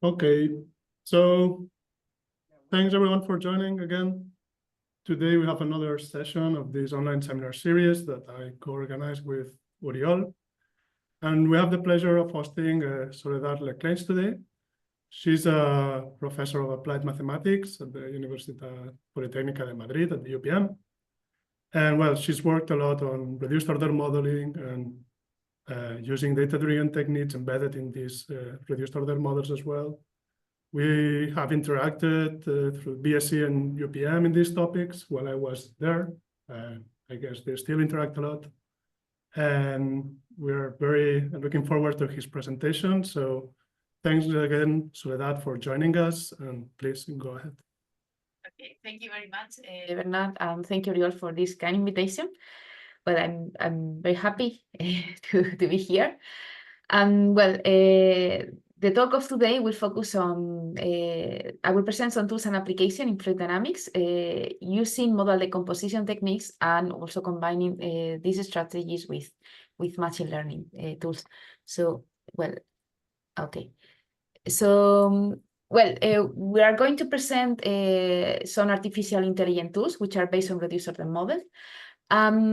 Okay, so thanks everyone for joining again. Today we have another session of this online seminar series that I co-organized with Oriol. And we have the pleasure of hosting Soledad Leclains today. She's a professor of applied mathematics at the Universitat Politécnica de Madrid at the UPM. And well, she's worked a lot on reduced order modeling and using data-driven techniques embedded in these reduced order models as well. We have interacted through BSc and UPM in these topics while I was there. I guess they still interact a lot. And we're very looking forward to his presentation. So thanks again, Soledad, for joining us. And please go ahead. Okay, thank you very much, Bernard, and thank you, Oriol, for this kind invitation. Well, I'm very happy to be here. And well, the talk of today will focus on, I will present some tools and application in fluid dynamics using model decomposition techniques and also combining these strategies with machine learning tools. So, well, okay. So, well, we are going to present some artificial intelligence tools which are based on reduced order models.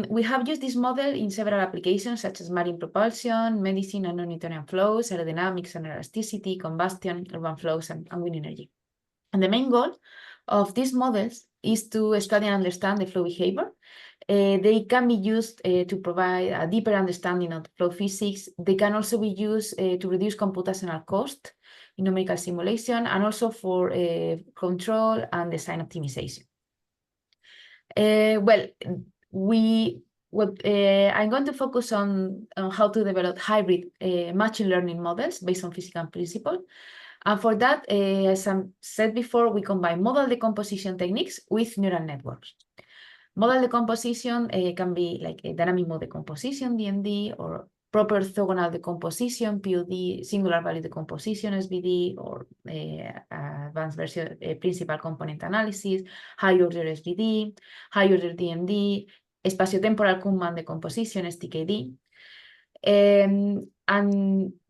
We have used this model in several applications such as marine propulsion, medicine and non-Newtonian flows, aerodynamics and elasticity, combustion, urban flows, and wind energy. And the main goal of these models is to study and understand the flow behavior. They can be used to provide a deeper understanding of flow physics. They can also be used to reduce computational cost in numerical simulation and also for control and design optimization. I'm going to focus on how to develop hybrid machine learning models based on physical principles. And for that, as I said before, we combine model decomposition techniques with neural networks. Model decomposition can be like a dynamic mode decomposition, DMD, or proper orthogonal decomposition, POD, singular value decomposition, SVD, or advanced version principal component analysis, high order SVD, high order DMD, spatiotemporal Kuhlmann decomposition, STKD. And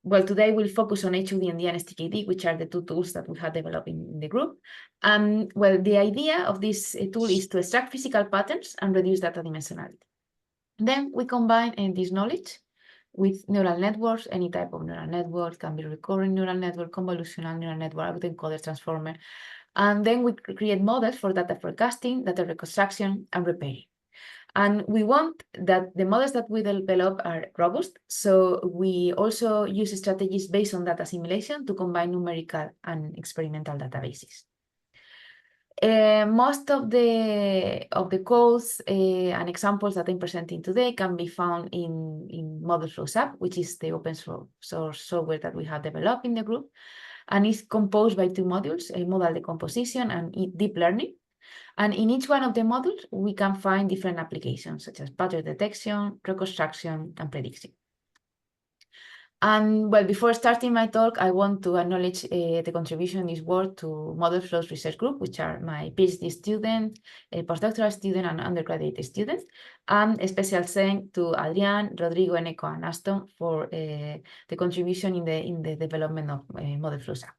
well, today we'll focus on H2DMD and STKD, which are the two tools that we have developed in the group. Well, the idea of this tool is to extract physical patterns and reduce data dimensionality. Then we combine this knowledge with neural networks. Any type of neural network can be recurrent neural network, convolutional neural network, autoencoder transformer. And then we create models for data forecasting, data reconstruction, and repairing. And we want that the models that we develop are robust. So we also use strategies based on data simulation to combine numerical and experimental databases. Most of the codes and examples that I'm presenting today can be found in ModelFlows app, which is the open source software that we have developed in the group. And it's composed by two modules, model decomposition and deep learning. And in each one of the modules, we can find different applications, such as pattern detection, reconstruction, and prediction. And well, before starting my talk, I want to acknowledge the contribution in this work to ModelFlows Research Group, which are my PhD student, a postdoctoral student, and undergraduate students. And a special thanks to Adrian, Rodrigo, Eneko, and Aston for the contribution in the development of ModelFlows app.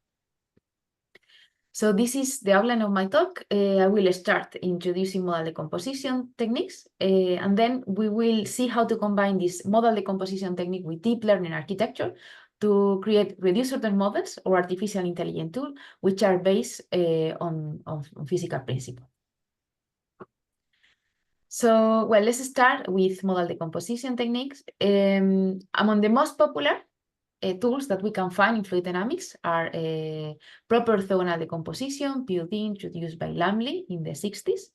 So this is the outline of my talk. I will start introducing model decomposition techniques, and then we will see how to combine this model decomposition technique with deep learning architecture to create reduced order models or artificial intelligence tools, which are based on physical principles. So, well, let's start with model decomposition techniques. Among the most popular tools that we can find in fluid dynamics are proper orthogonal decomposition, POD, introduced by Lamley in the 60s,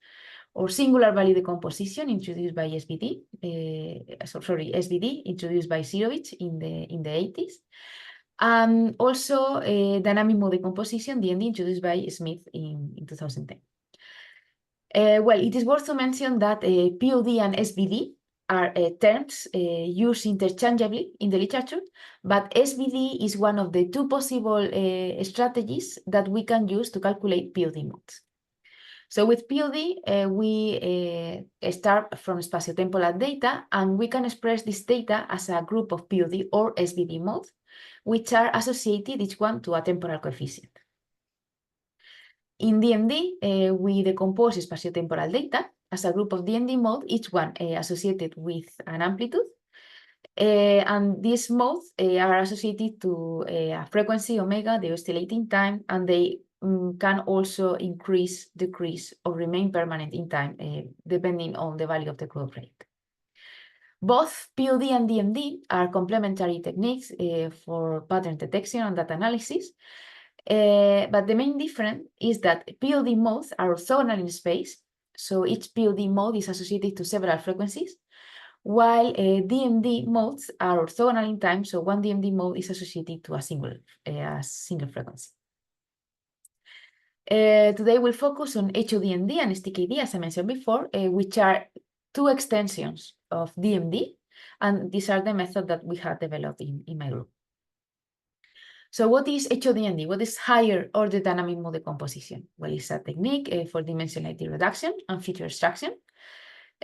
or singular value decomposition introduced by SVD, SVD introduced by Zirovich in the 80s. And also dynamic mode decomposition, DMD, introduced by Smith in 2010. Well, it is worth to mention that POD and SVD are terms used interchangeably in the literature, but SVD is one of the two possible strategies that we can use to calculate POD modes. So with POD, we start from spatiotemporal data, and we can express this data as a group of POD or SVD modes. which are associated each one to a temporal coefficient. In DMD, we decompose spatiotemporal data as a group of DMD modes, each one associated with an amplitude. And these modes are associated to a frequency omega, the oscillating time, and they can also increase, decrease, or remain permanent in time, depending on the value of the growth rate. Both POD and DMD are complementary techniques for pattern detection and data analysis. But the main difference is that POD modes are orthogonal in space, so each POD mode is associated to several frequencies, while DMD modes are orthogonal in time, so one DMD mode is associated to a single frequency. Today we'll focus on HODMD and STKD, as I mentioned before, which are two extensions of DMD, and these are the methods that we have developed in my group. So what is HODMD? What is higher order dynamic mode decomposition? Well, it's a technique for dimensionality reduction and feature extraction.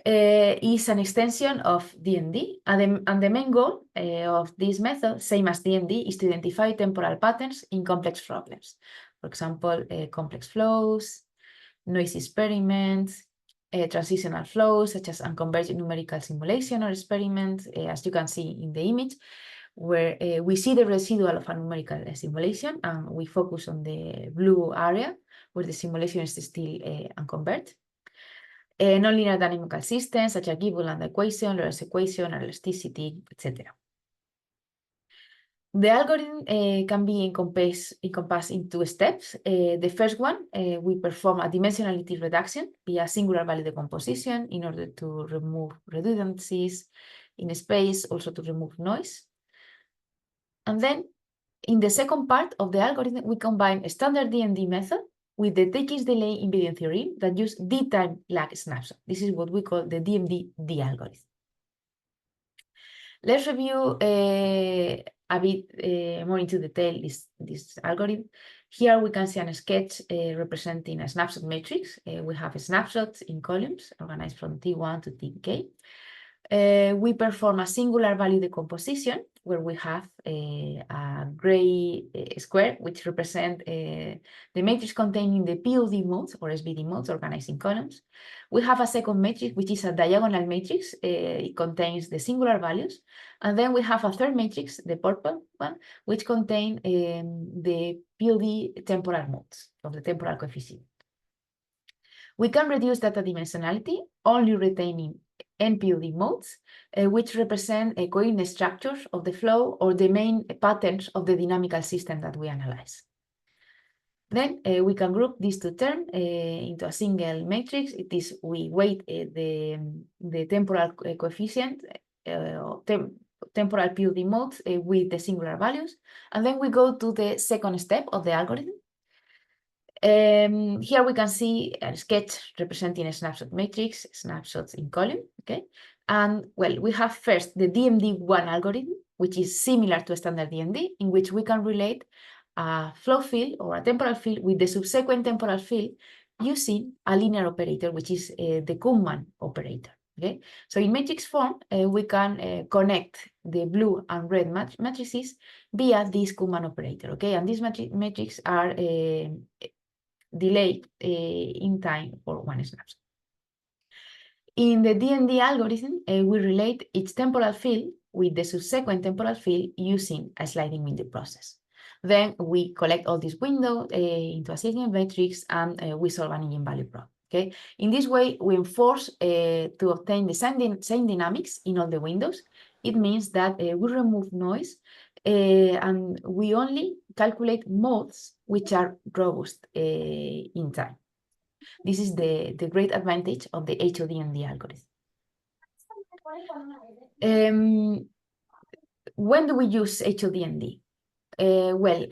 Is an extension of DMD, and the main goal of this method, same as DMD, is to identify temporal patterns in complex problems. For example, complex flows, noisy experiments, transitional flows, such as unconverged numerical simulation or experiment, as you can see in the image, where we see the residual of a numerical simulation, and we focus on the blue area, where the simulation is still unconverged. Nonlinear dynamical systems, such as Gibbs-Land equation, Lorentz equation, elasticity, etc. The algorithm can be encompassed in two steps. The first one, we perform a dimensionality reduction via singular value decomposition in order to remove redundancies in space, also to remove noise. And then, in the second part of the algorithm, we combine a standard DMD method with the Tekes delay invariant theorem that use D-time lag snapshot. This is what we call the DMD-D algorithm. Let's review a bit more into detail this algorithm. Here we can see a sketch representing a snapshot matrix. We have snapshots in columns organized from T1 to Tk. We perform a singular value decomposition where we have a gray square, which represent the matrix containing the POD modes or SVD modes organized in columns. We have a second matrix, which is a diagonal matrix. It contains the singular values. And then we have a third matrix, the purple one, which contain the POD temporal modes of the temporal coefficient. We can reduce data dimensionality only retaining NPOD modes, which represent coordinate structures of the flow or the main patterns of the dynamical system that we analyze. Then we can group these two terms into a single matrix. It is, we weight the temporal coefficient, temporal POD modes with the singular values. And then we go to the second step of the algorithm. Here we can see a sketch representing a snapshot matrix, snapshots in column, okay? And well, we have first the DMD1 algorithm, which is similar to a standard DMD, in which we can relate a flow field or a temporal field with the subsequent temporal field using a linear operator, which is the Kuhlmann operator, okay? So in matrix form, we can connect the blue and red matrices via this Kuhlmann operator, okay? And these matrices are delayed in time for one snapshot. In the DMD algorithm, we relate each temporal field with the subsequent temporal field using a sliding window process. Then we collect all these windows into a single matrix, and we solve an eigenvalue problem. Okay. In this way, we enforce to obtain the same dynamics in all the windows. It means that we remove noise and we only calculate modes which are robust in time. This is the great advantage of the HODMD algorithm. When do we use HODMD? Well,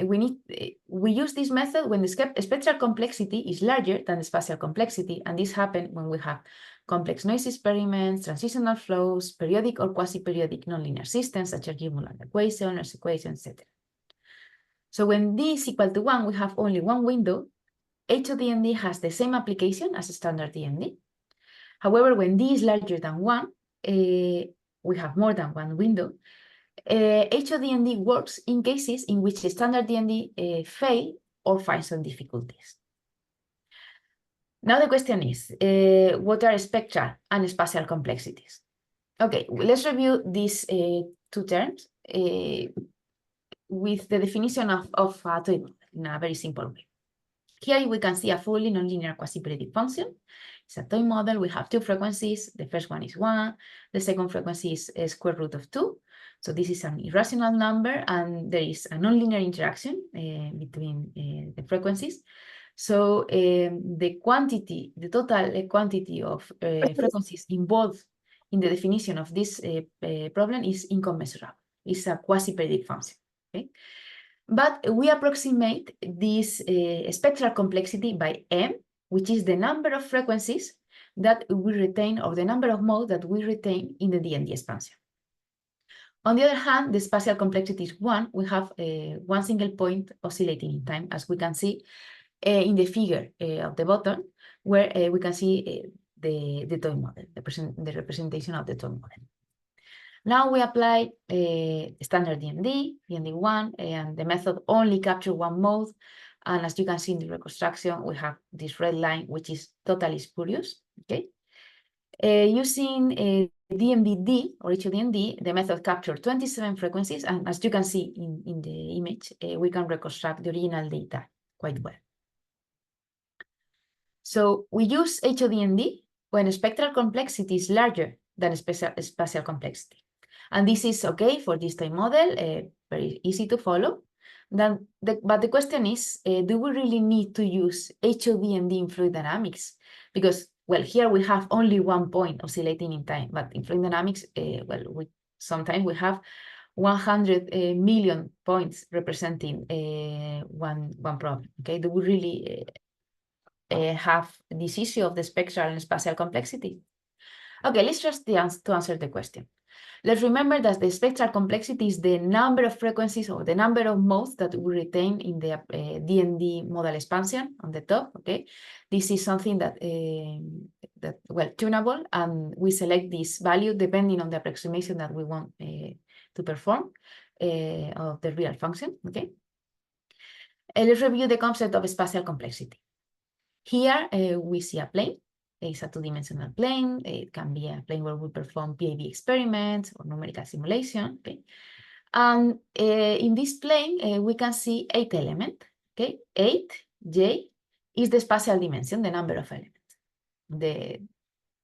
we use this method when the spectral complexity is larger than the spatial complexity, and this happens when we have complex noise experiments, transitional flows, periodic or quasi-periodic nonlinear systems such as Gibbs-Land equation, Lorentz equation, etc. So when d is equal to 1, we have only one window. HODMD has the same application as standard DMD. However, when d is larger than 1, we have more than one window. HODND works in cases in which the standard DND fail or find some difficulties. Now the question is, what are spectral and spatial complexities? Okay, let's review these two terms with the definition of a toy model in a very simple way. Here we can see a fully nonlinear quasi-predict function. It's a toy model. We have two frequencies. The first one is 1. The second frequency is square root of 2. So this is an irrational number, and there is a nonlinear interaction between the frequencies. So the total quantity of frequencies involved in the definition of this problem is incommensurable. It's a quasi-predict function. Okay? But we approximate this spectral complexity by M, which is the number of frequencies that we retain, or the number of modes that we retain in the DND expansion. On the other hand, the spatial complexity is 1. We have one single point oscillating in time, as we can see in the figure of the bottom, where we can see the toy model, the representation of the toy model. Now we apply standard DND, DND1, and the method only captures one mode. And as you can see in the reconstruction, we have this red line, which is totally spurious. Okay. Using DNBD or HODND, the method captures 27 frequencies, and as you can see in the image, we can reconstruct the original data quite well. So we use HODND when spectral complexity is larger than spatial complexity. And this is okay for this toy model, very easy to follow. But the question is, do we really need to use HODND in fluid dynamics? Because, well, here we have only one point oscillating in time, but in fluid dynamics, sometimes we have 100 million points representing one problem. Okay, do we really have this issue of the spectral and spatial complexity? Okay, let's just to answer the question. Let's remember that the spectral complexity is the number of frequencies or the number of modes that we retain in the DND model expansion on the top. Okay, this is something that tunable, and we select this value depending on the approximation that we want to perform of the real function. Okay, let's review the concept of spatial complexity. Here we see a plane. It's a two-dimensional plane. It can be a plane where we perform PIV experiments or numerical simulation. Okay? And in this plane, we can see 8 elements. Okay? 8, J, is the spatial dimension, the number of elements.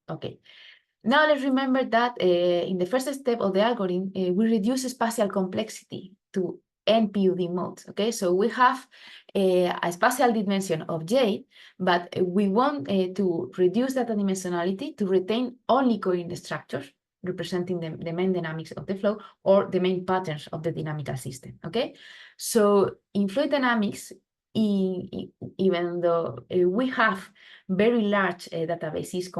Okay. Now let's remember that in the first step of the algorithm, we reduce spatial complexity to NPUD modes. Okay, so we have a spatial dimension of J, but we want to reduce data dimensionality to retain only coherent structures representing the main dynamics of the flow or the main patterns of the dynamical system. Okay, so in fluid dynamics, even though we have very large databases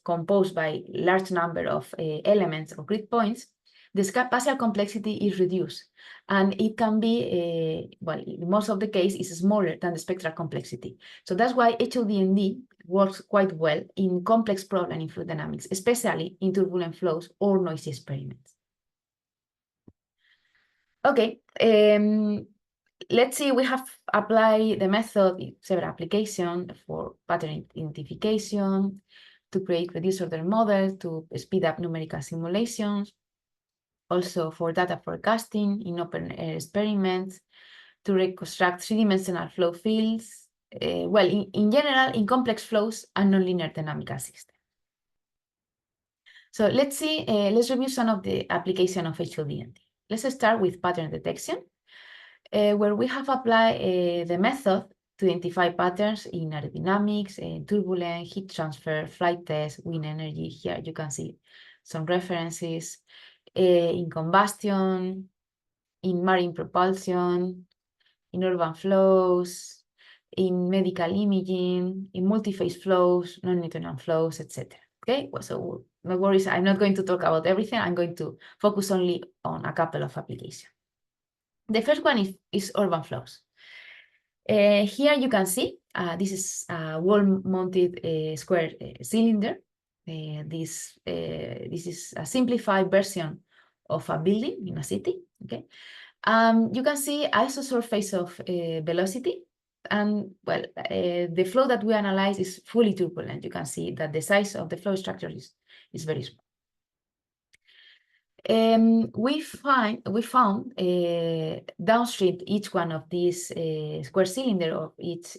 composed by large number of elements or grid points, the spatial complexity is reduced, and it can be, in most of the case, is smaller than the spectral complexity. So that's why HODND works quite well in complex problems in fluid dynamics, especially in turbulent flows or noisy experiments. Okay, let's see, we have applied the method in several applications for pattern identification, to create reduced order models, to speed up numerical simulations, also for data forecasting in open air experiments, to reconstruct three-dimensional flow fields, in general, in complex flows and nonlinear dynamical systems. So let's review some of the application of HODND. Let's start with pattern detection, where we have applied the method to identify patterns in aerodynamics, turbulence, heat transfer, flight test, wind energy. Here you can see some references in combustion, in marine propulsion, in urban flows, in medical imaging, in multi-phase flows, non-Newtonian flows, etc. Okay, so no worries, I'm not going to talk about everything. I'm going to focus only on a couple of applications. The first one is urban flows. Here you can see this is a wall-mounted square cylinder. This is a simplified version of a building in a city. Okay, you can see isosurface of velocity. And well, the flow that we analyze is fully turbulent. You can see that the size of the flow structure is very small. We found downstream each one of these square cylinder of each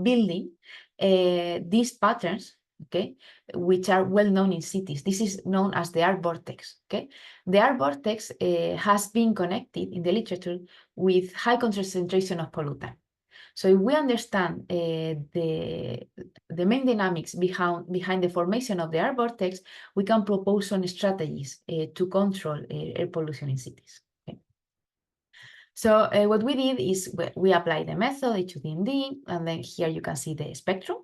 building these patterns, okay, which are well known in cities. This is known as the arc vortex. Okay, the arc vortex has been connected in the literature with high concentration of pollutant. So if we understand the main dynamics behind the formation of the arc vortex, we can propose some strategies to control air pollution in cities. Okay? So what we did is we applied the method H2DMD, and then here you can see the spectrum.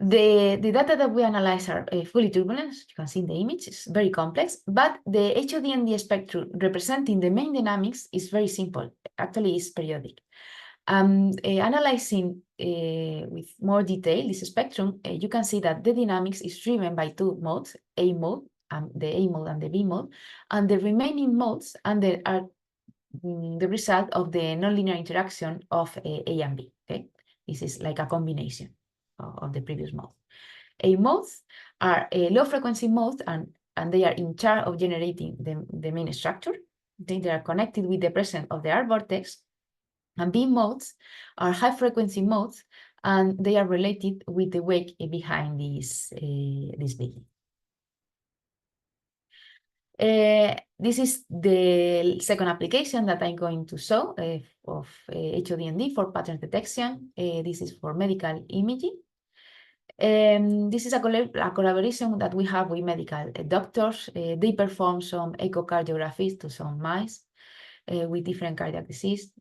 The data that we analyze are fully turbulent. You can see in the image, it's very complex, but the H2DMD spectrum representing the main dynamics is very simple. Actually, it's periodic. Analyzing with more detail this spectrum, you can see that the dynamics is driven by two modes, A mode, the A mode and the B mode, and the remaining modes are the result of the nonlinear interaction of A and B. Okay, this is like a combination of the previous mode. A modes are low frequency modes, and they are in charge of generating the main structure. They are connected with the presence of the arc vortex. And B modes are high frequency modes, and they are related with the wake behind this building. This is the second application that I'm going to show of H2DMD for pattern detection. This is for medical imaging. This is a collaboration that we have with medical doctors. They perform some echocardiographies to some mice with different cardiac disease.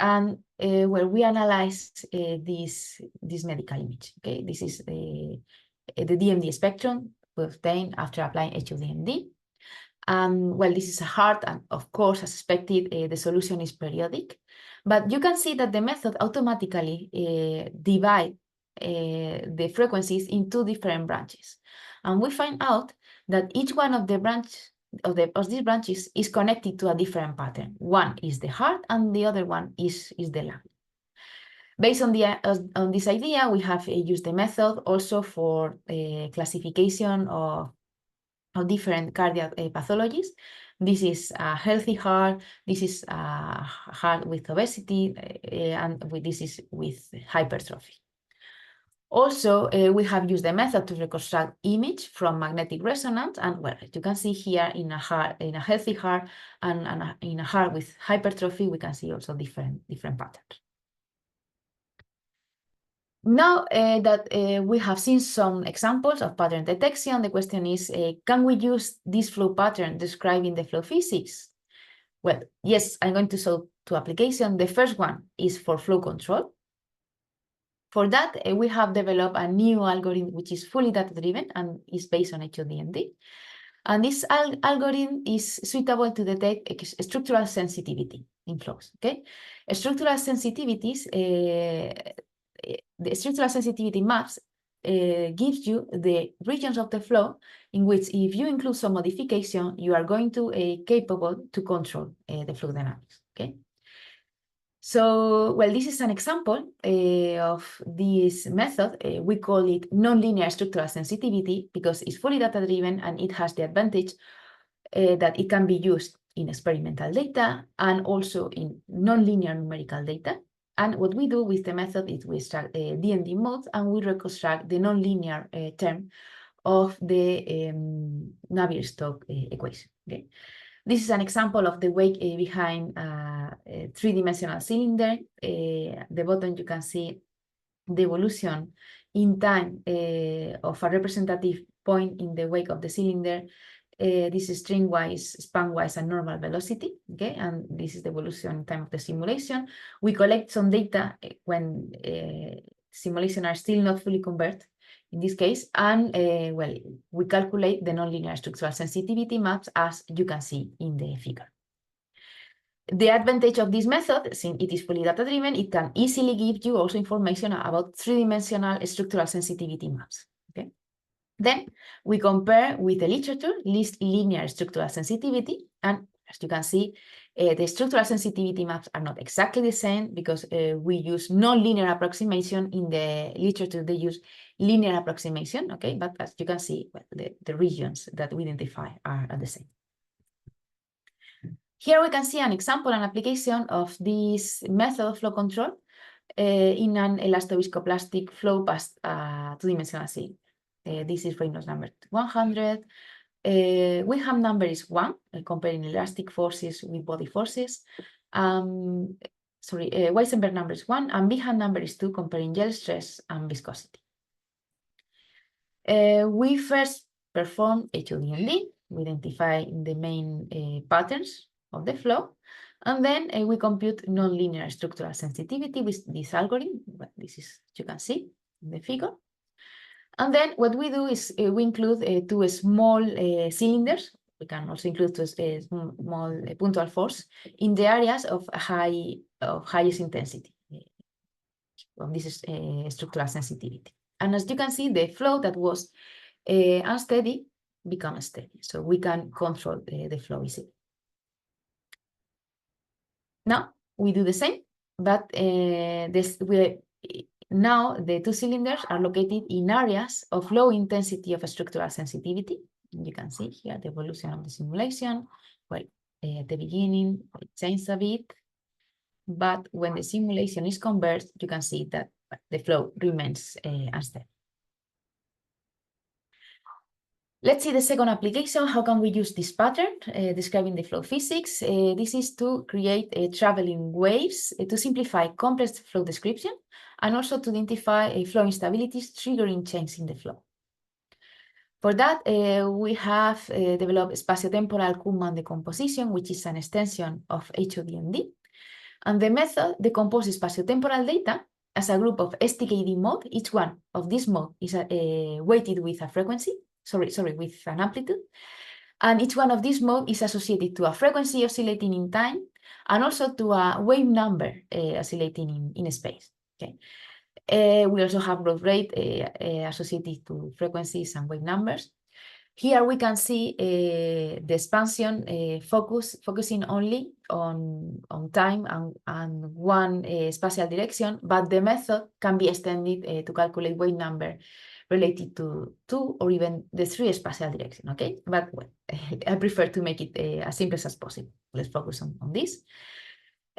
And where we analyze this medical image. Okay, this is the DMD spectrum we obtained after applying H2DMD. Well, this is a heart, and of course, as expected, the solution is periodic. But you can see that the method automatically divides the frequencies in two different branches. And we find out that each one of the these branches is connected to a different pattern. One is the heart, and the other one is the lung. Based on this idea, we have used the method also for classification of different cardiac pathologies. This is a healthy heart. This is a heart with obesity, and this is with hypertrophy. Also, we have used the method to reconstruct image from magnetic resonance, and well, you can see here in a healthy heart and in a heart with hypertrophy, we can see also different patterns. Now that we have seen some examples of pattern detection, the question is, can we use this flow pattern describing the flow physics? Well, yes, I'm going to show two applications. The first one is for flow control. For that, we have developed a new algorithm which is fully data-driven and is based on H2DMD. And this algorithm is suitable to detect structural sensitivity in flows. Okay, structural sensitivities, the structural sensitivity maps gives you the regions of the flow in which, if you include some modification, you are going to capable to control the flow dynamics. Okay. So, well, this is an example of this method. We call it nonlinear structural sensitivity because it's fully data-driven, and it has the advantage that it can be used in experimental data and also in nonlinear numerical data. And what we do with the method is we extract DMD modes, and we reconstruct the nonlinear term of the Navier-Stokes equation. Okay. This is an example of the wake behind a three-dimensional cylinder. The bottom, you can see the evolution in time of a representative point in the wake of the cylinder. This is string-wise, span-wise, and normal velocity. Okay, and this is the evolution in time of the simulation. We collect some data when simulations are still not fully converted. In this case, and well, we calculate the nonlinear structural sensitivity maps, as you can see in the figure. The advantage of this method, since it is fully data-driven, it can easily give you also information about three-dimensional structural sensitivity maps. Okay. Then we compare with the literature linear structural sensitivity, and as you can see, the structural sensitivity maps are not exactly the same because we use non-linear approximation. In the literature, they use linear approximation, okay? But as you can see, well, the regions that we identify are the same. Here we can see an example, an application of this method of flow control in an elastoviscoplastic flow past two-dimensional cylinder. This is Reynolds number 100. Windham number is 1, comparing elastic forces with body forces. Weissenberg number is 1, and Behan number is 2, comparing yield stress and viscosity. We first perform HOD&D. We identify the main patterns of the flow, and then we compute nonlinear structural sensitivity with this algorithm. This is, you can see in the figure. And then what we do is we include two small cylinders. We can also include two small punctual force in the areas of highest intensity of this structural sensitivity. And as you can see, the flow that was unsteady becomes steady. So we can control the flow easily. Now we do the same, but now the two cylinders are located in areas of low intensity of structural sensitivity. You can see here the evolution of the simulation. Well, at the beginning, it changes a bit, but when the simulation is converged, you can see that the flow remains unsteady. Let's see the second application. How can we use this pattern describing the flow physics? This is to create traveling waves to simplify complex flow description and also to identify flow instabilities triggering change in the flow. For that, we have developed spatiotemporal Kuhlmann decomposition, which is an extension of HOD&D. And the method decomposes spatiotemporal data as a group of STKD mode. Each one of these modes is weighted with a frequency. With an amplitude, and each one of these modes is associated to a frequency oscillating in time and also to a wave number oscillating in space. Okay. We also have growth rate associated to frequencies and wave numbers. Here we can see the expansion focusing only on time and one spatial direction, but the method can be extended to calculate wave number related to 2 or even the 3 spatial direction, okay? But well, I prefer to make it as simple as possible. Let's focus on this.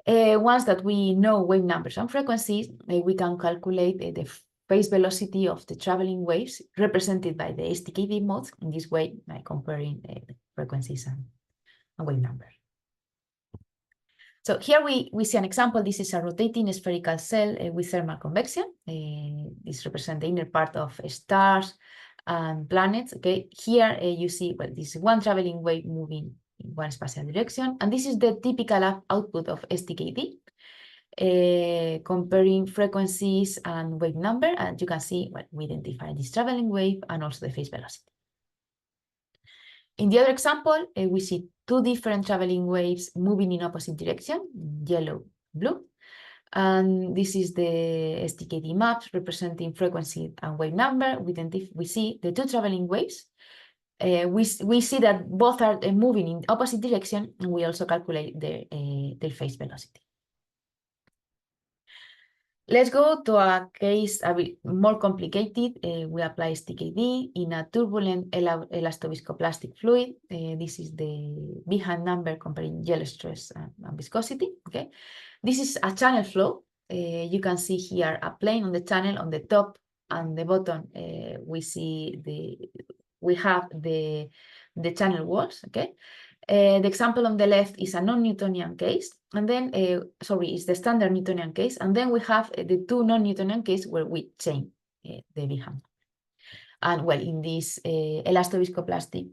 Once that we know wave numbers and frequencies, we can calculate the phase velocity of the traveling waves represented by the STKD modes in this way, by comparing frequencies and wave numbers. So here we see an example. This is a rotating spherical cell with thermal convection. This represents the inner part of stars and planets. Okay, here you see, well, this is one traveling wave moving in one spatial direction, and this is the typical output of STKD, comparing frequencies and wave number. And you can see, well, we identify this traveling wave and also the phase velocity. In the other example, we see two different traveling waves moving in opposite direction, yellow, blue. And this is the STKD maps representing frequency and wave number. We see the two traveling waves. We see that both are moving in opposite direction, and we also calculate their phase velocity. Let's go to a case a bit more complicated. We apply STKD in a turbulent elastoviscoplastic fluid. This is the Behan number comparing yield stress and viscosity. Okay, this is a channel flow. You can see here a plane on the channel. On the top and the bottom, we have the channel walls. Okay. The example on the left is a non-Newtonian case, and then, is the standard Newtonian case, and then we have the two non-Newtonian case where we change the Behan. And well, in these elastoviscoplastic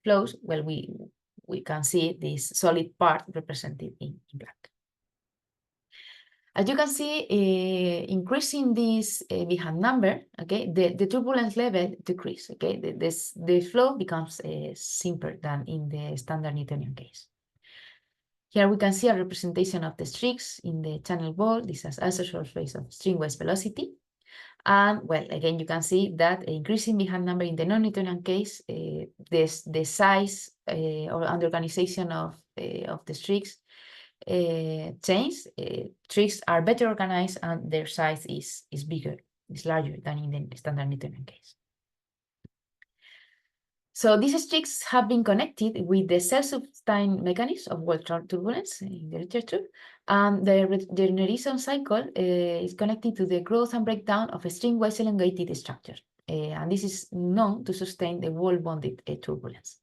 flows, well, we can see this solid part represented in black. As you can see, increasing this Behan number, okay, the turbulence level decreases. Okay, the flow becomes simpler than in the standard Newtonian case. Here we can see a representation of the streaks in the channel wall. This is isosceles phase of stringwise velocity. And well, again, you can see that increasing behind number in the non-Newtonian case, the size or under organization of the streaks change. Streaks are better organized and their size is bigger, is larger than in the standard Newtonian case. So these streaks have been connected with the Celsus-Stein mechanism of world turbulence in the literature, and the regeneration cycle is connected to the growth and breakdown of a stringwise elongated structure, and this is known to sustain the wall-bonded turbulence.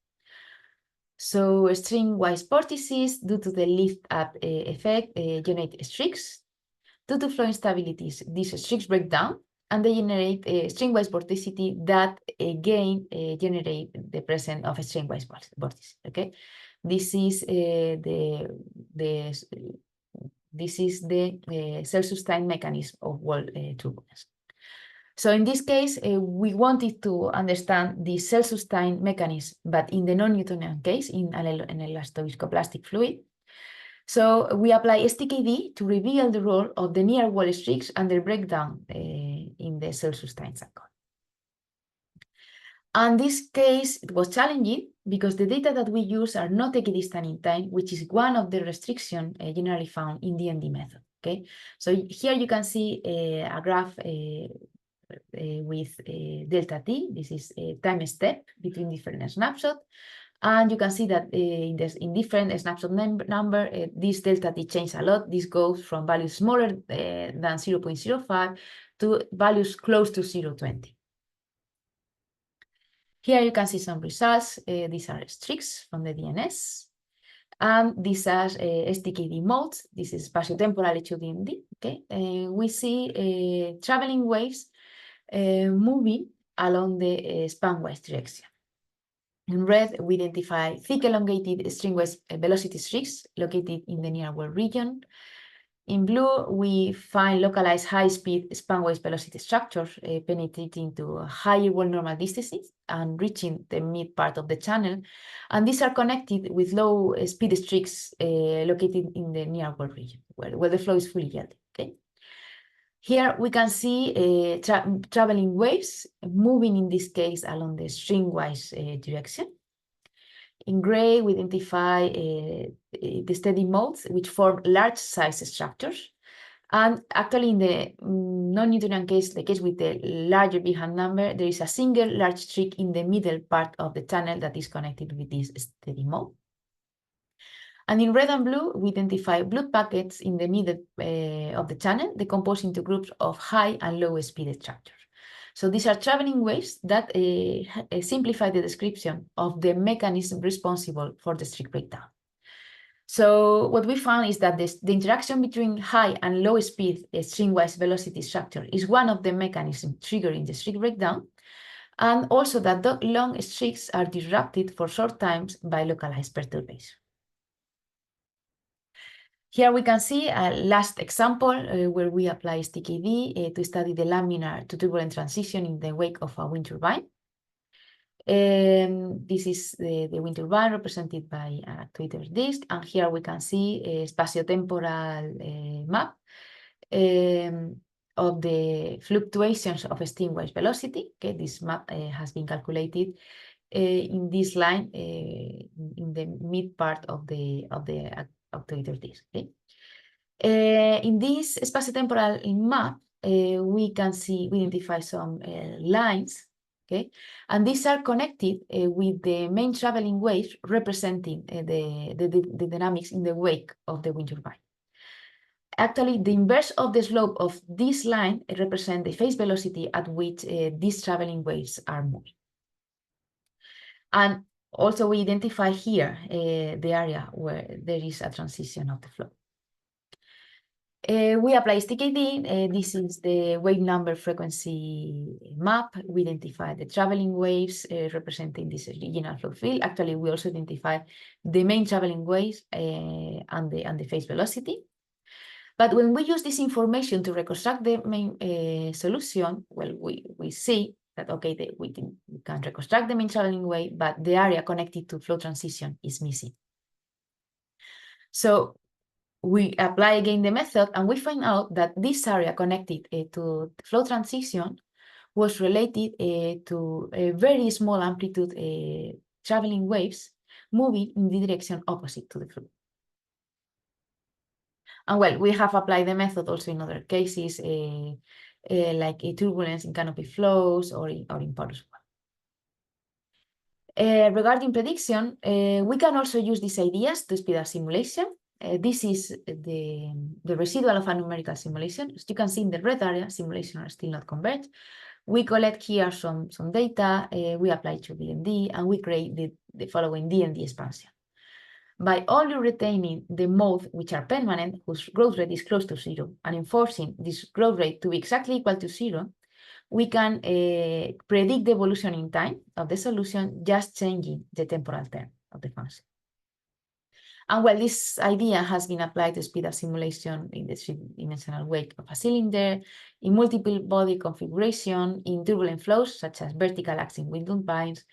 So stringwise vortices, due to the lift-up effect, generate streaks. Due to flow instabilities, these streaks break down, and they generate a stringwise vorticity that again generate the presence of a stringwise vortice. Okay, this is the Celsus-Stein mechanism of wall turbulence. So in this case, we wanted to understand the Celsus-Stein mechanism, but in the non-Newtonian case, in an elastoviscoplastic fluid. So we apply STKD to reveal the role of the near wall streaks and their breakdown in the Celsus-Stein cycle. And this case, it was challenging because the data that we use are not equidistant in time, which is one of the restrictions generally found in DND method. Okay, so here you can see a graph with delta t. This is a time step between different snapshots. And you can see that in different snapshot number, this delta t changes a lot. This goes from values smaller than 0.05 to values close to 0.20. Here you can see some results. These are streaks from the DNS. And these are STKD modes. This is spatiotemporal HODMD. Okay, we see traveling waves moving along the span-wise direction. In red, we identify thick elongated stringwise velocity streaks located in the near wall region. In blue, we find localized high-speed span-wise velocity structures penetrating to higher wall normal distances and reaching the mid part of the channel. And these are connected with low-speed streaks located in the near wall region, where the flow is fully yielding. Okay. Here we can see traveling waves moving, in this case, along the stringwise direction. In gray, we identify the steady modes, which form large size structures. And actually, in the non-Newtonian case, the case with the larger behind number, there is a single large streak in the middle part of the channel that is connected with this steady mode. And in red and blue, we identify blood packets in the middle of the channel, decomposed into groups of high and low speed structures. So these are traveling waves that simplify the description of the mechanism responsible for the streak breakdown. So what we found is that the interaction between high and low speed stringwise velocity structure is one of the mechanisms triggering the streak breakdown, and also that the long streaks are disrupted for short times by localized perturbation. Here we can see a last example where we apply STKD to study the laminar to turbulent transition in the wake of a wind turbine. This is the wind turbine represented by an actuator disk, and here we can see a spatiotemporal map of the fluctuations of stringwise velocity. Okay, this map has been calculated in this line in the mid part of the actuator disk. Okay? In this spatiotemporal map, we identify some lines, okay, and these are connected with the main traveling waves representing the dynamics in the wake of the wind turbine. Actually, the inverse of the slope of this line represents the phase velocity at which these traveling waves are moving. And also we identify here the area where there is a transition of the flow. We apply STKD. This is the wave number frequency map. We identify the traveling waves representing this original flow field. Actually, we also identify the main traveling waves and the phase velocity. But when we use this information to reconstruct the main solution, well, we see that, okay, we can reconstruct the main traveling wave, but the area connected to flow transition is missing. So we apply again the method, and we find out that this area connected to the flow transition was related to a very small amplitude traveling waves moving in the direction opposite to the flow. And well, we have applied the method also in other cases, like turbulence in canopy flows or in porous water. Regarding prediction, we can also use these ideas to speed up simulation. This is the residual of a numerical simulation. As you can see in the red area, simulation are still not converged. We collect here some data, we apply to BMD, and we create the following DMD expansion. By only retaining the modes which are permanent, whose growth rate is close to 0, and enforcing this growth rate to be exactly equal to 0, we can predict the evolution in time of the solution, just changing the temporal term of the function. And well, this idea has been applied to speed up simulation in the three-dimensional wake of a cylinder, in multiple body configuration, in turbulent flows, such as vertical axis wind turbines,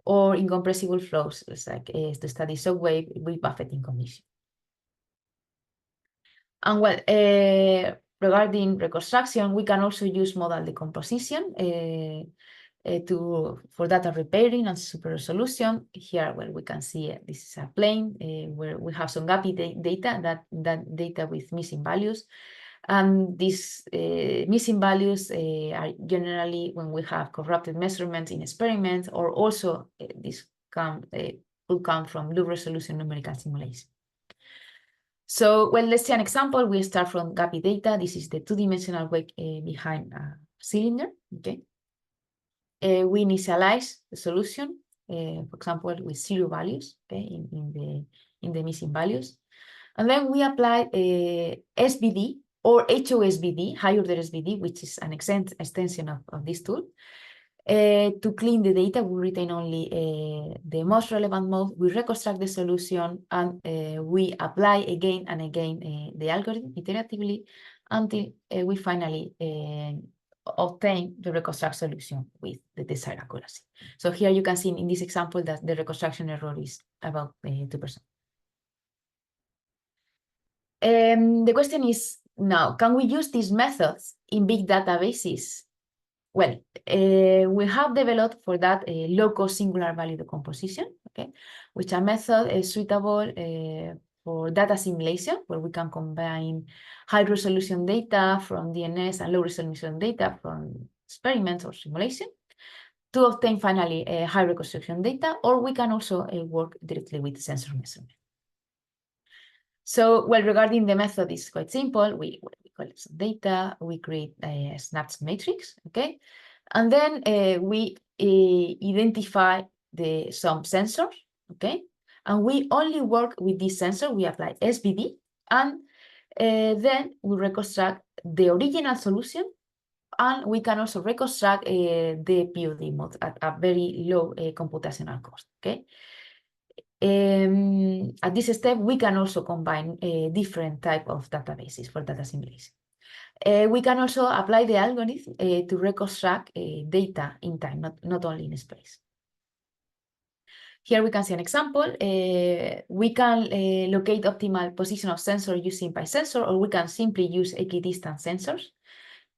or in compressible flows, like to study shock wave with buffeting conditions. And well, regarding reconstruction, we can also use modal decomposition for data repairing and super resolution. Here, well, we can see this is a plane where we have some gappy data, that data with missing values. And these missing values are generally when we have corrupted measurements in experiments, or also this could come from low resolution numerical simulation. So, well, let's see an example. We start from gappy data. This is the two-dimensional wake behind a cylinder, okay? We initialize the solution, for example, with 0 values, okay, in the missing values. And then we apply SVD or HOSVD, high order SVD, which is an extension of this tool. To clean the data, we retain only the most relevant mode, we reconstruct the solution, and we apply again and again the algorithm iteratively until we finally obtain the reconstruct solution with the desired accuracy. So here you can see in this example that the reconstruction error is about 2%. The question is now, can we use these methods in big databases? Well, we have developed for that a low-cost singular value decomposition, okay, which a method is suitable for data simulation, where we can combine high-resolution data from DNS and low-resolution data from experiments or simulation to obtain finally high reconstruction data, or we can also work directly with sensor measurement. So, well, regarding the method, it's quite simple. We collect some data, we create a snaps matrix, okay? And then we identify some sensors, okay? And we only work with this sensor, we apply SVD, and then we reconstruct the original solution, and we can also reconstruct the POD mode at a very low computational cost, okay? At this step, we can also combine different type of databases for data simulation. We can also apply the algorithm to reconstruct data in time, not only in space. Here we can see an example. We can locate optimal position of sensor using PySensor, or we can simply use equidistant sensors,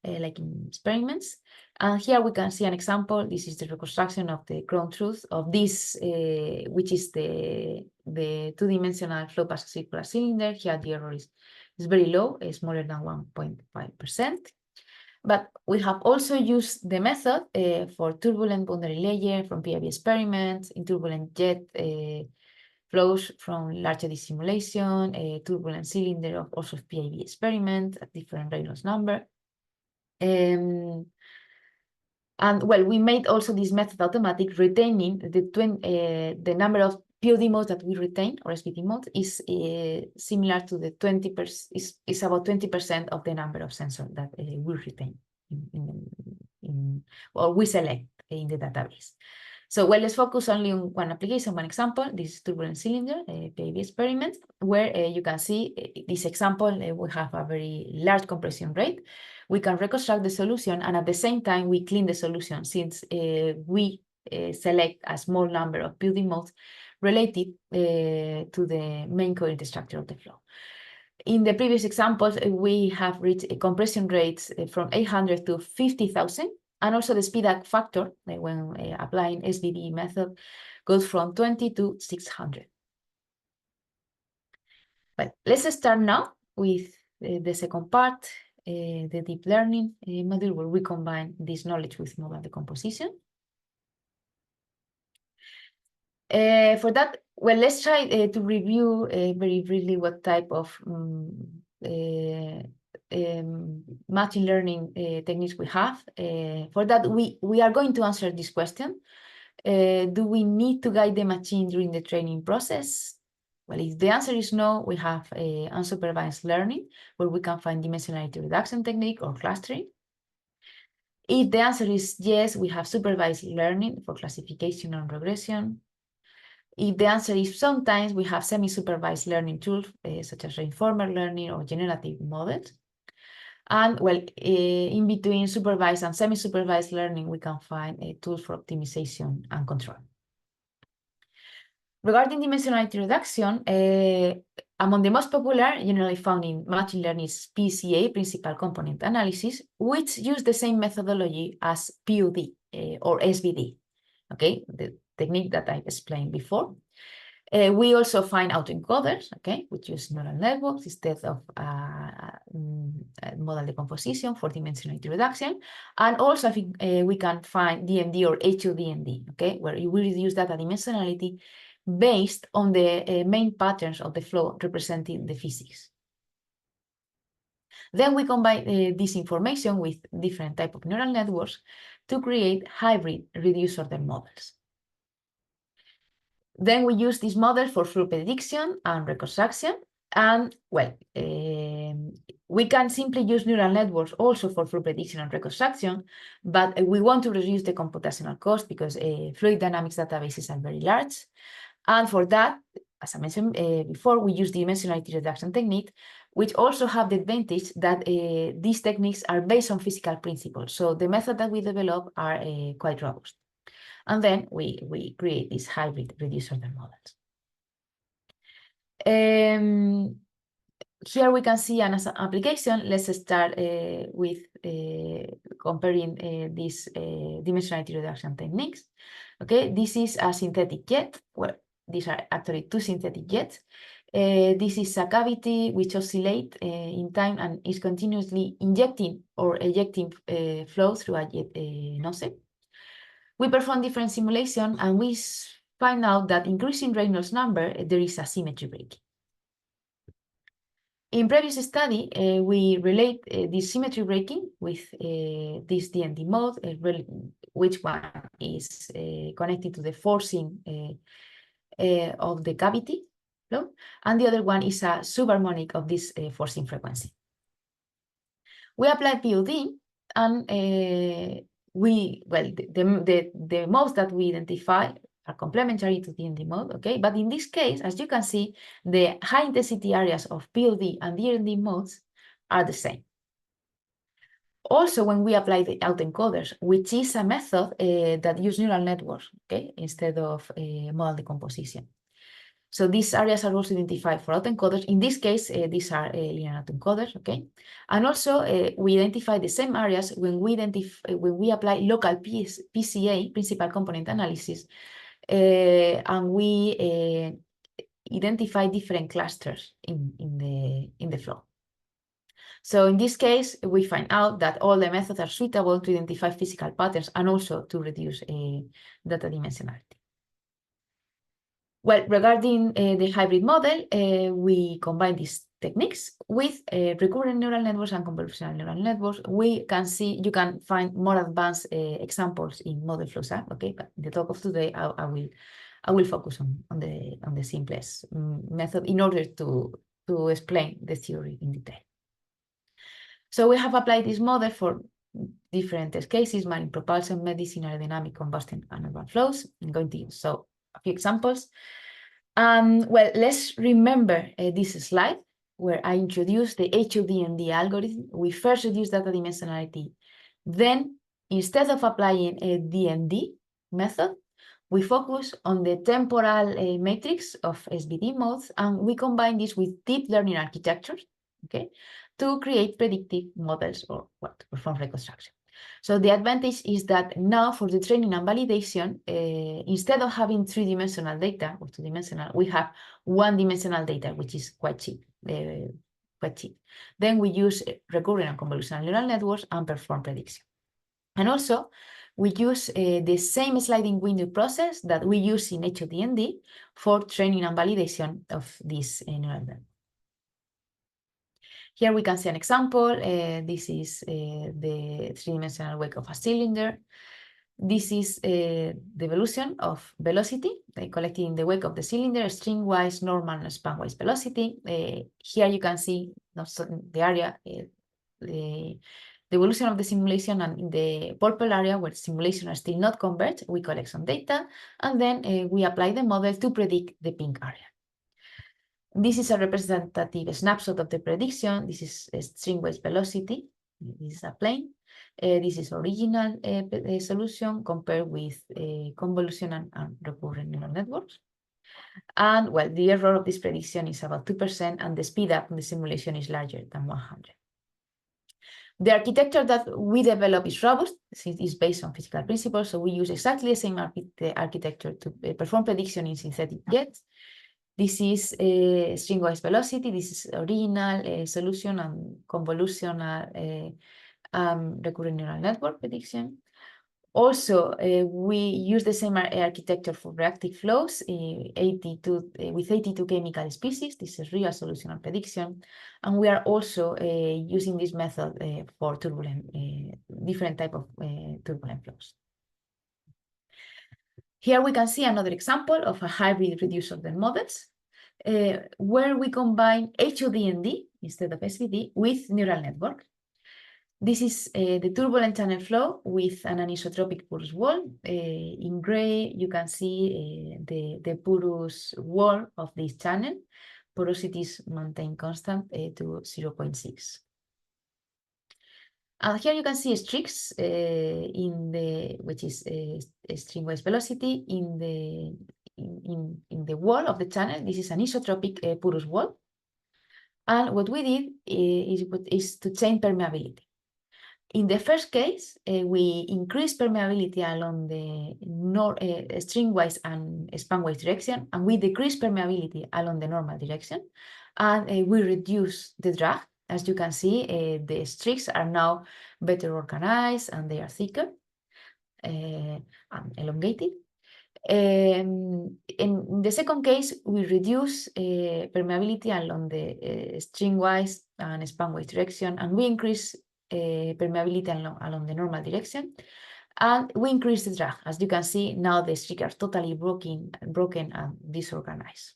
like in experiments. And here we can see an example. This is the reconstruction of the ground truth of this, which is the two-dimensional flow past a circular cylinder. Here the error is very low, smaller than 1.5%. But we have also used the method for turbulent boundary layer from PIV experiments, in turbulent jet flows from large eddy simulation, turbulent cylinder of also PIV experiment at different Reynolds number. And well, we made also this method automatic, retaining the number of POD modes that we retain, or SVD mode, is similar to the 20%, is about 20% of the number of sensors that we retain or we select in the database. So, well, let's focus only on one application, one example. This is turbulent cylinder, PIV experiment, where you can see this example, we have a very large compression rate. We can reconstruct the solution, and at the same time, we clean the solution, since we select a small number of POD modes related to the main coherent structure of the flow. In the previous examples, we have reached compression rates from 800 to 50,000, and also the speed up factor when applying SVD method goes from 20 to 600. But let's start now with the second part, the deep learning module, where we combine this knowledge with model decomposition. For that, well, let's try to review very briefly what type of machine learning techniques we have. For that, we are going to answer this question. Do we need to guide the machine during the training process? Well, if the answer is no, we have unsupervised learning, where we can find dimensionality reduction technique or clustering. If the answer is yes, we have supervised learning for classification and regression. If the answer is sometimes, we have semi-supervised learning tools, such as reinformer learning or generative models. And well, in between supervised and semi-supervised learning, we can find tools for optimization and control. Regarding dimensionality reduction, among the most popular, generally found in machine learning, is PCA, principal component analysis, which use the same methodology as PUD or SVD, okay, the technique that I explained before. We also find autoencoders, okay, which use neural networks instead of model decomposition for dimensionality reduction. And also, I think we can find DMD or HODMD, okay, where we reduce data dimensionality based on the main patterns of the flow representing the physics. Then we combine this information with different types of neural networks to create hybrid reduced order models. Then we use this model for flow prediction and reconstruction. And well, we can simply use neural networks also for flow prediction and reconstruction, but we want to reduce the computational cost because fluid dynamics databases are very large. And for that, as I mentioned before, we use the dimensionality reduction technique, which also have the advantage that these techniques are based on physical principles. So the method that we develop are quite robust. And then we create these hybrid reduced order models. Here we can see an application. Let's start with comparing these dimensionality reduction techniques. Okay, this is a synthetic jet. Well, these are actually two synthetic jets. This is a cavity which oscillates in time and is continuously injecting or ejecting flow through a jet nozzle. We perform different simulations and we find out that increasing Reynolds number, there is a symmetry breaking. In previous study, we relate this symmetry breaking with this DMD mode, which one is connected to the forcing of the cavity flow, and the other one is a subharmonic of this forcing frequency. We applied PUD, and the modes that we identify are complementary to DMD mode, okay? But in this case, as you can see, the high intensity areas of PUD and DMD modes are the same. Also, when we apply the autoencoders, which is a method that uses neural networks, okay, instead of model decomposition. So these areas are also identified for autoencoders. In this case, these are linear autoencoders, okay? And also, we identify the same areas when we apply local PCA, principal component analysis, and we identify different clusters in the flow. So in this case, we find out that all the methods are suitable to identify physical patterns and also to reduce data dimensionality. Well, regarding the hybrid model, we combine these techniques with recurrent neural networks and convolutional neural networks. You can find more advanced examples in ModelFlowSAR, okay? But in the talk of today, I will focus on the simplest method in order to explain the theory in detail. So we have applied this model for different test cases: marine propulsion, medicine, aerodynamic, combustion, and urban flows. I'm going to show a few examples. Well, let's remember this slide where I introduced the HODMD algorithm. We first reduce data dimensionality. Then, instead of applying a DMD method, we focus on the temporal matrix of SVD modes, and we combine this with deep learning architectures, okay, to create predictive models or what perform reconstruction. So the advantage is that now for the training and validation, instead of having three-dimensional data or two-dimensional, we have one-dimensional data, which is quite cheap. Then we use recurrent and convolutional neural networks and perform prediction. And also, we use the same sliding window process that we use in HODND for training and validation of this neural network. Here we can see an example. This is the three-dimensional wake of a cylinder. This is the evolution of velocity collected in the wake of the cylinder, string-wise, normal, and span-wise velocity. Here you can see the area, the evolution of the simulation, and in the purple area where simulation are still not converged, we collect some data, and then we apply the model to predict the pink area. This is a representative snapshot of the prediction. This is a string-wise velocity. This is a plane. This is original solution compared with convolution and recurrent neural networks. And well, the error of this prediction is about 2%, and the speed up in the simulation is larger than 100. The architecture that we develop is robust, since it's based on physical principles. So we use exactly the same architecture to perform prediction in synthetic jets. This is string-wise velocity. This is original solution and convolutional recurrent neural network prediction. Also, we use the same architecture for reactive flows with 82 chemical species. This is real solutional prediction. And we are also using this method for turbulent, different type of turbulent flows. Here we can see another example of a hybrid reduced order models where we combine HODND instead of SVD with neural network. This is the turbulent channel flow with an anisotropic porous wall. In gray, you can see the porous wall of this channel. Porosity is maintained constant to 0.6. And here you can see streaks which is string-wise velocity in the wall of the channel. This is an isotropic porous wall. And what we did is to change permeability. In the first case, we increased permeability along the string-wise and span-wise direction, and we decreased permeability along the normal direction, and we reduced the drag. As you can see, the streaks are now better organized and they are thicker and elongated. In the second case, we reduce permeability along the string-wise and span-wise direction, and we increase permeability along the normal direction, and we increase the drag. As you can see, now the streaks are totally broken and disorganized.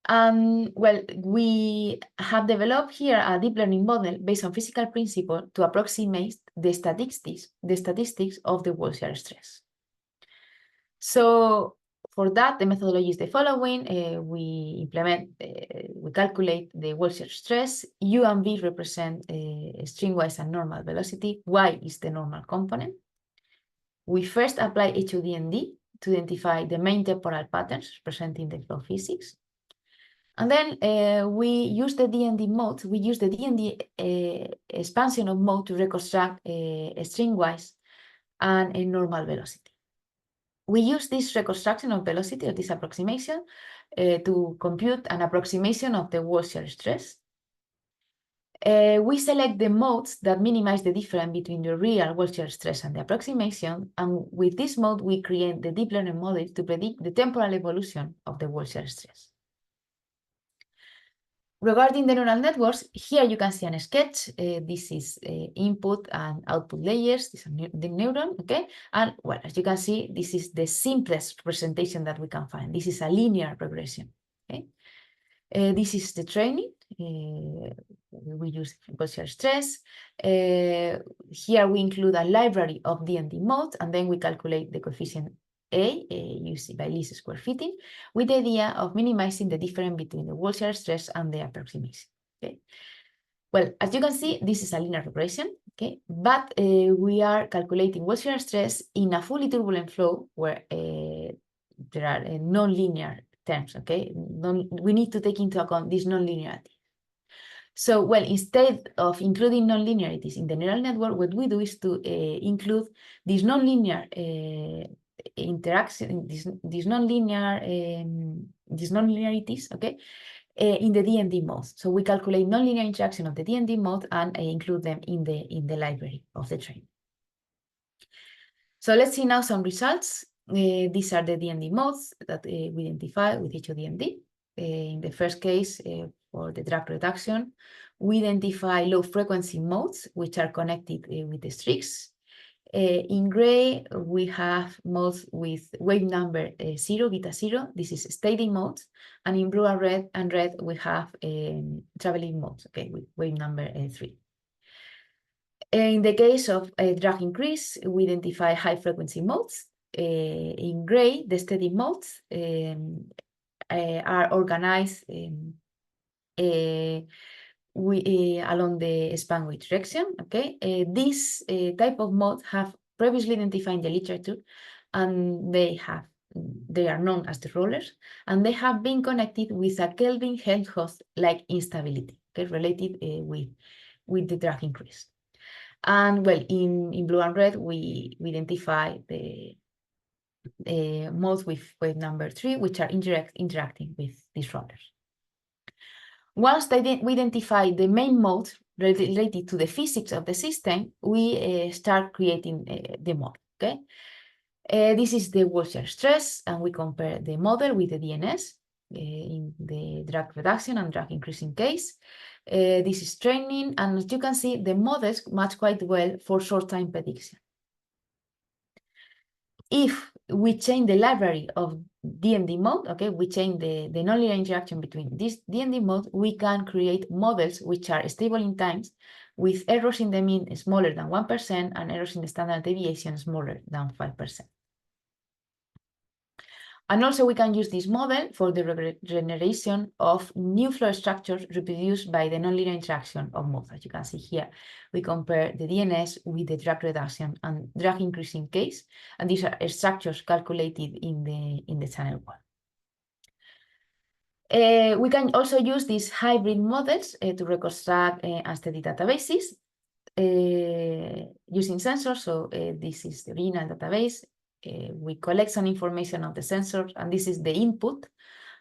Well, we have developed here a deep learning model based on physical principle to approximate the statistics of the wall shear stress. So for that, the methodology is the following. We calculate the wall shear stress. U and V represent string-wise and normal velocity. Y is the normal component. We first apply HODND to identify the main temporal patterns representing the flow physics. And then we use the DND mode. We use the DND expansion of mode to reconstruct string-wise and a normal velocity. We use this reconstruction of velocity, or this approximation, to compute an approximation of the wall shear stress. We select the modes that minimize the difference between the real wall shear stress and the approximation, and with this mode, we create the deep learning model to predict the temporal evolution of the wall shear stress. Regarding the neural networks, here you can see a sketch. This is input and output layers. This is the neuron, okay? And well, as you can see, this is the simplest representation that we can find. This is a linear regression, okay? This is the training. We use wall shear stress. Here we include a library of DND modes, and then we calculate the coefficient used by least square fitting, with the idea of minimizing the difference between the wall shear stress and the approximation. Okay. Well, as you can see, this is a linear regression. Okay, but we are calculating Weld shear stress in a fully turbulent flow where there are non-linear terms. Okay, we need to take into account this non-linearity. So, well, instead of including non-linearities in the neural network, what we do is to include these non-linear interaction, these non-linearities, okay, in the DND mode. So we calculate non-linear interaction of the DND mode and include them in the library of the train. So let's see now some results. These are the DND modes that we identify with each of DND. In the first case, for the drag reduction, we identify low frequency modes, which are connected with the streaks. In gray, we have modes with wave number 0, beta 0. This is steady modes. And in blue and red, we have traveling modes, okay, with wave number 3. In the case of drag increase, we identify high frequency modes. In gray, the steady modes are organized along the span width direction. Okay, this type of modes have previously identified in the literature, and they are known as the rollers, and they have been connected with a Kelvin-Helmholtz-like instability, okay, related with the drag increase. And well, in blue and red, we identify the modes with wave number 3, which are interacting with these rollers. Once we identify the main modes related to the physics of the system, we start creating the model. Okay, this is the Weld shear stress, and we compare the model with the DNS in the drag reduction and drag increasing case. This is training, and as you can see, the models match quite well for short-time prediction. If we change the library of DND mode, okay, we change the nonlinear interaction between this DND mode, we can create models which are stable in times with errors in the mean smaller than 1% and errors in the standard deviation smaller than 5%. And also we can use this model for the generation of new flow structures reproduced by the nonlinear interaction of modes. As you can see here, we compare the DNS with the drag reduction and drag increasing case, and these are structures calculated in the channel 1. We can also use these hybrid models to reconstruct unsteady databases using sensors. So this is the original database. We collect some information of the sensors, and this is the input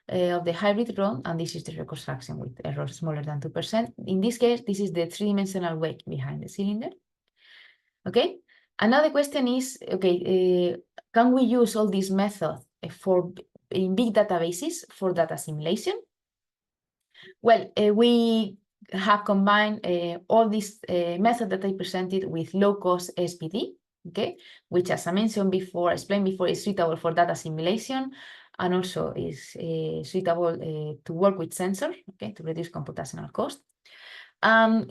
of the hybrid run, and this is the reconstruction with errors smaller than 2%. In this case, this is the three-dimensional wake behind the cylinder. Okay. Another question is, okay, can we use all these methods in big databases for data simulation? Well, we have combined all these methods that I presented with low-cost SVD. Okay, which, as I mentioned before, explained before, is suitable for data simulation and also is suitable to work with sensors, okay, to reduce computational cost.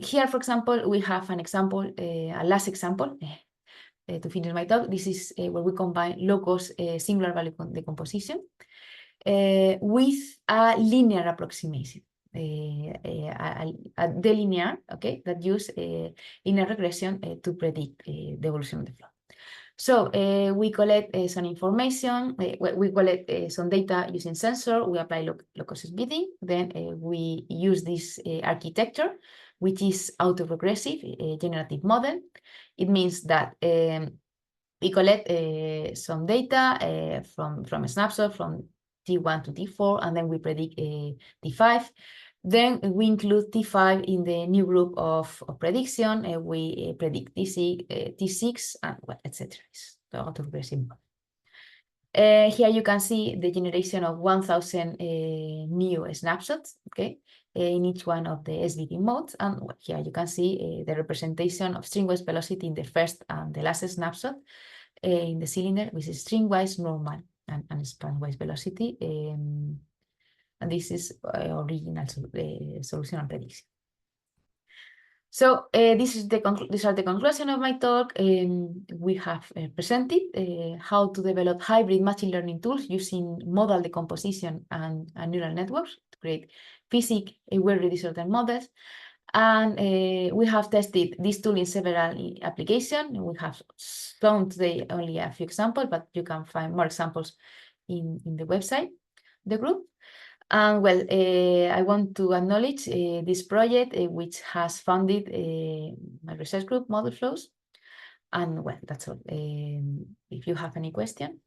Here, for example, we have an example, a last example to finish my talk. This is where we combine low-cost singular value decomposition with a linear approximation. A delinear, okay, that use linear regression to predict the evolution of the flow. So we collect some information, we collect some data using sensor, we apply low-cost SVD, then we use this architecture, which is autoregressive, generative model. It means that we collect some data from a snapshot from T1 to T4, and then we predict T5. Then we include T5 in the new group of prediction. We predict T6, and well, etc. So autoregressive. Here you can see the generation of 1,000 new snapshots, okay, in each one of the SVD modes. And well, here you can see the representation of stringwise velocity in the first and the last snapshot in the cylinder, which is stringwise, normal, and spanwise velocity. And this is original solution and prediction. So these are the conclusion of my talk. We have presented how to develop hybrid machine learning tools using modal decomposition and neural networks to create physics-aware reduced order models. And we have tested this tool in several applications. We have shown today only a few examples, but you can find more examples in the website, the group. And well, I want to acknowledge this project, which has funded my research group, Model Flows. And well, that's all. If you have any question.